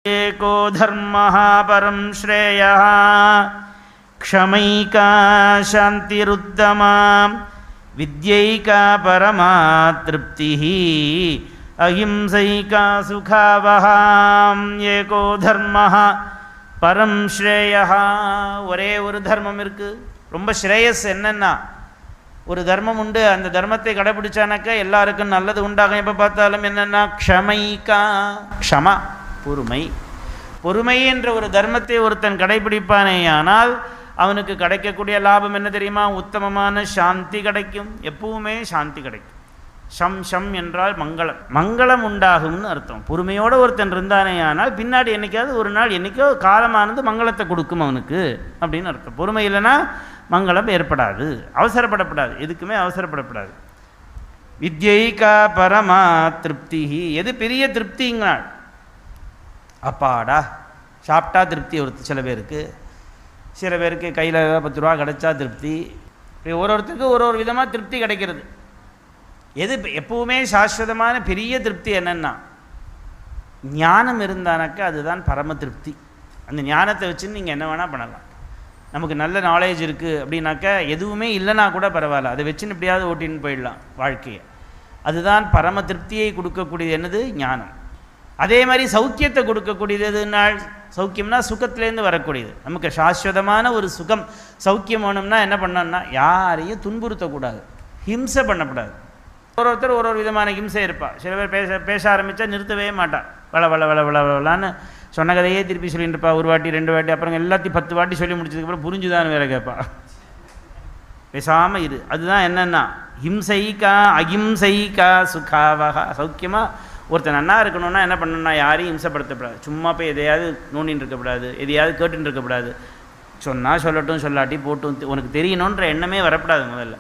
एको धर्मः परं श्रेयः क्षमैका शान्तिरुत्तमा विद्यैका परमा तृप्तिः अहिंसैका सुखावहाम् एको धर्मः परं श्रेयः ஒரே ஒரு தர்மம் இருக்குது. ரொம்ப ஸ்ரேயஸ் என்னன்னா ஒரு தர்மம் உண்டு. அந்த தர்மத்தை கடைபிடிச்சானாக்கா எல்லாருக்கும் நல்லது உண்டாகும். எப்போ பார்த்தாலும் என்னென்னா க்ஷமைக்கா, க்ஷமா பொறுமை. பொறுமை என்ற ஒரு தர்மத்தை ஒருத்தன் கடைபிடிப்பானே ஆனால் அவனுக்கு கிடைக்கக்கூடிய லாபம் என்ன தெரியுமா? உத்தமமான சாந்தி கிடைக்கும். எப்பவுமே சாந்தி கிடைக்கும். ஷம் ஷம் என்றால் மங்களம், மங்களம் உண்டாகும்னு அர்த்தம். பொறுமையோடு ஒருத்தன் இருந்தானே ஆனால் பின்னாடி என்னைக்காவது ஒரு நாள் என்றைக்கோ காலமானது மங்களத்தை கொடுக்கும் அவனுக்கு அப்படின்னு அர்த்தம். பொறுமை இல்லைன்னா மங்களம் ஏற்படாது. அவசரப்படப்படாது, எதுக்குமே அவசரப்படப்படாது. வித்யைகா பரமா திருப்தி. எது பெரிய திருப்திங்கிறாள்? அப்பாடா சாப்பிட்டா திருப்தி. சில பேருக்கு கையில் 10 ரூபா கிடைச்சா திருப்தி. ஒரு ஒருத்தருக்கு ஒரு ஒரு விதமாக திருப்தி கிடைக்கிறது. எது எப்பவுமே சாஸ்வதமான பெரிய திருப்தி என்னென்னா ஞானம் இருந்தானாக்கா அதுதான் பரம திருப்தி. அந்த ஞானத்தை வச்சுன்னு நீங்கள் என்ன வேணால் பண்ணலாம். நமக்கு நல்ல நாலேஜ் இருக்குது அப்படின்னாக்கா எதுவுமே இல்லைனா கூட பரவாயில்ல, அதை வச்சுன்னு எப்படியாவது ஓட்டின்னு போயிடலாம் வாழ்க்கையை. அதுதான் பரம திருப்தியை கொடுக்கக்கூடியது. என்னது? ஞானம். அதே மாதிரி சௌக்கியத்தை கொடுக்கக்கூடியது எதுனால்? சௌக்கியம்னா சுகத்திலேருந்து வரக்கூடியது. நமக்கு சாஸ்வதமான ஒரு சுகம் சௌக்கியம் வேணும்னா என்ன பண்ணோம்னா யாரையும் துன்புறுத்தக்கூடாது, ஹிம்சை பண்ணக்கூடாது. ஒருத்தர் ஒரு ஒரு விதமான ஹிம்சை இருப்பாள். சில பேர் பேச ஆரம்பித்தா நிறுத்தவே மாட்டாள். வளன்னு சொன்ன கதையே திருப்பி சொல்லிட்டு இருப்பா. ஒரு வாட்டி 2 வாட்டி, அப்புறம் எல்லாத்தையும் 10 வாட்டி சொல்லி முடிச்சதுக்கப்புறம் புரிஞ்சுதான்னு வேற கேட்பா. பேசாமல் இரு. அதுதான் என்னென்னா ஹிம்சைக்கா அகிம்சைக்கா சுகாவகா. சௌக்கியமாக ஒருத்தர் நன்னா இருக்கணும்னா என்ன பண்ணணும்னா யாரையும் ஹிம்சப்படுத்தப்படாது. சும்மா போய் எதையாவது நோண்டின்னு இருக்கக்கூடாது, எதையாவது கேட்டுன்னு இருக்கக்கூடாது. சொன்னால் சொல்லட்டும், சொல்லாட்டி போட்டும், உனக்கு தெரியணுன்ற எண்ணமே வரக்கூடாது முதல்ல.